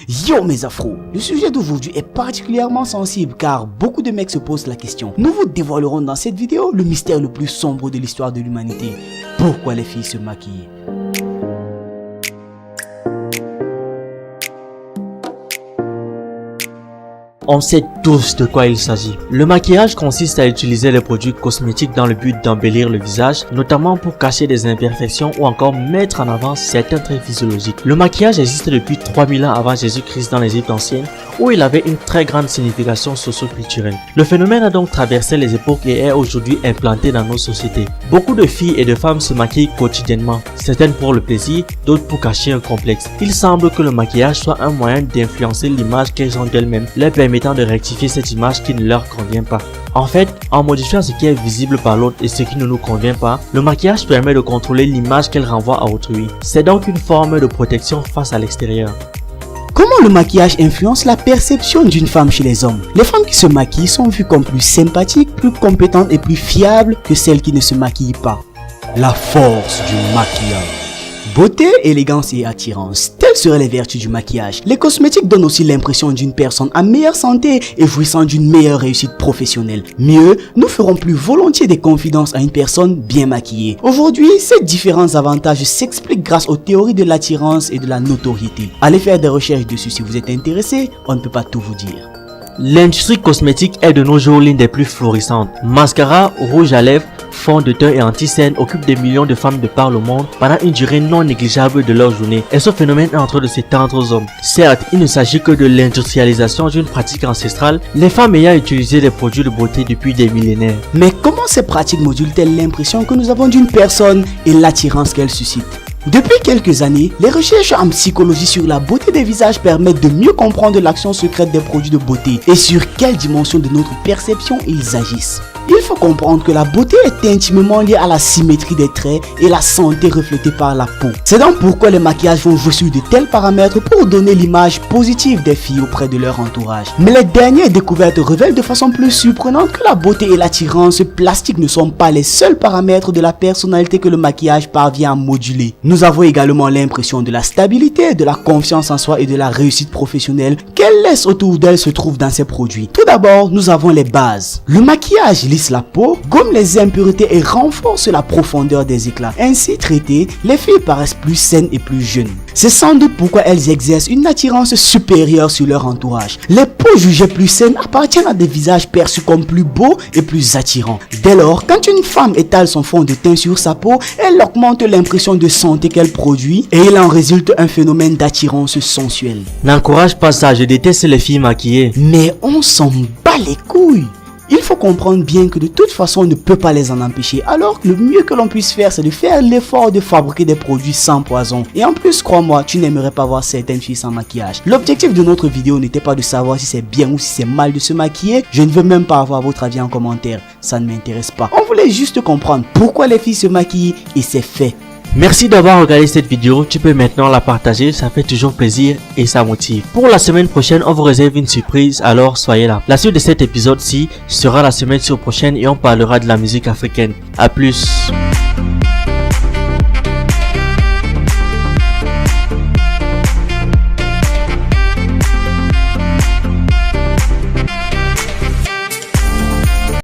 Yo mes afros, le sujet d'aujourd'hui est particulièrement sensible car beaucoup de mecs se posent la question. Nous vous dévoilerons dans cette vidéo le mystère le plus sombre de l'histoire de l'humanité. Pourquoi les filles se maquillent? On sait tous de quoi il s'agit. Le maquillage consiste à utiliser les produits cosmétiques dans le but d'embellir le visage, notamment pour cacher des imperfections ou encore mettre en avant certains traits physiologiques. Le maquillage existe depuis 3000 ans avant Jésus-Christ dans l'Égypte ancienne, où il avait une très grande signification socio-culturelle. Le phénomène a donc traversé les époques et est aujourd'hui implanté dans nos sociétés. Beaucoup de filles et de femmes se maquillent quotidiennement, certaines pour le plaisir, d'autres pour cacher un complexe. Il semble que le maquillage soit un moyen d'influencer l'image qu'elles ont d'elles-mêmes, leur permettant de rectifier cette image qui ne leur convient pas. En fait, en modifiant ce qui est visible par l'autre et ce qui ne nous convient pas, le maquillage permet de contrôler l'image qu'elle renvoie à autrui. C'est donc une forme de protection face à l'extérieur. Comment le maquillage influence la perception d'une femme chez les hommes? Les femmes qui se maquillent sont vues comme plus sympathiques, plus compétentes et plus fiables que celles qui ne se maquillent pas. La force du maquillage. Beauté, élégance et attirance, telles seraient les vertus du maquillage. Les cosmétiques donnent aussi l'impression d'une personne en meilleure santé et jouissant d'une meilleure réussite professionnelle. Mieux, nous ferons plus volontiers des confidences à une personne bien maquillée. Aujourd'hui, ces différents avantages s'expliquent grâce aux théories de l'attirance et de la notoriété. Allez faire des recherches dessus si vous êtes intéressé, on ne peut pas tout vous dire. L'industrie cosmétique est de nos jours l'une des plus florissantes. Mascara, rouge à lèvres, fond de teint et anti-cernes occupent des millions de femmes de par le monde pendant une durée non négligeable de leur journée. Et ce phénomène est en train de s'étendre aux hommes. Certes, il ne s'agit que de l'industrialisation d'une pratique ancestrale, les femmes ayant utilisé des produits de beauté depuis des millénaires. Mais comment ces pratiques modulent-elles l'impression que nous avons d'une personne et l'attirance qu'elle suscite? Depuis quelques années, les recherches en psychologie sur la beauté des visages permettent de mieux comprendre l'action secrète des produits de beauté et sur quelle dimension de notre perception ils agissent. Il faut comprendre que la beauté est intimement liée à la symétrie des traits et la santé reflétée par la peau. C'est donc pourquoi les maquillages vont jouer sur de tels paramètres pour donner l'image positive des filles auprès de leur entourage. Mais les dernières découvertes révèlent de façon plus surprenante que la beauté et l'attirance plastique ne sont pas les seuls paramètres de la personnalité que le maquillage parvient à moduler. Nous avons également l'impression de la stabilité, de la confiance en soi et de la réussite professionnelle qu'elle laisse autour d'elle se trouve dans ces produits. Tout d'abord, nous avons les bases. Le maquillage la peau, gomme les impuretés et renforce la profondeur des éclats. Ainsi traitées, les filles paraissent plus saines et plus jeunes. C'est sans doute pourquoi elles exercent une attirance supérieure sur leur entourage. Les peaux jugées plus saines appartiennent à des visages perçus comme plus beaux et plus attirants. Dès lors, quand une femme étale son fond de teint sur sa peau, elle augmente l'impression de santé qu'elle produit et il en résulte un phénomène d'attirance sensuelle. N'encourage pas ça, je déteste les filles maquillées. Mais on s'en bat les couilles. Il faut comprendre bien que de toute façon on ne peut pas les en empêcher, alors que le mieux que l'on puisse faire c'est de faire l'effort de fabriquer des produits sans poison. Et en plus, crois-moi, tu n'aimerais pas voir certaines filles sans maquillage. L'objectif de notre vidéo n'était pas de savoir si c'est bien ou si c'est mal de se maquiller. Je ne veux même pas avoir votre avis en commentaire, ça ne m'intéresse pas. On voulait juste comprendre pourquoi les filles se maquillent et c'est fait. Merci d'avoir regardé cette vidéo, tu peux maintenant la partager, ça fait toujours plaisir et ça motive. Pour la semaine prochaine, on vous réserve une surprise, alors soyez là. La suite de cet épisode-ci sera la semaine prochaine et on parlera de la musique africaine. A plus.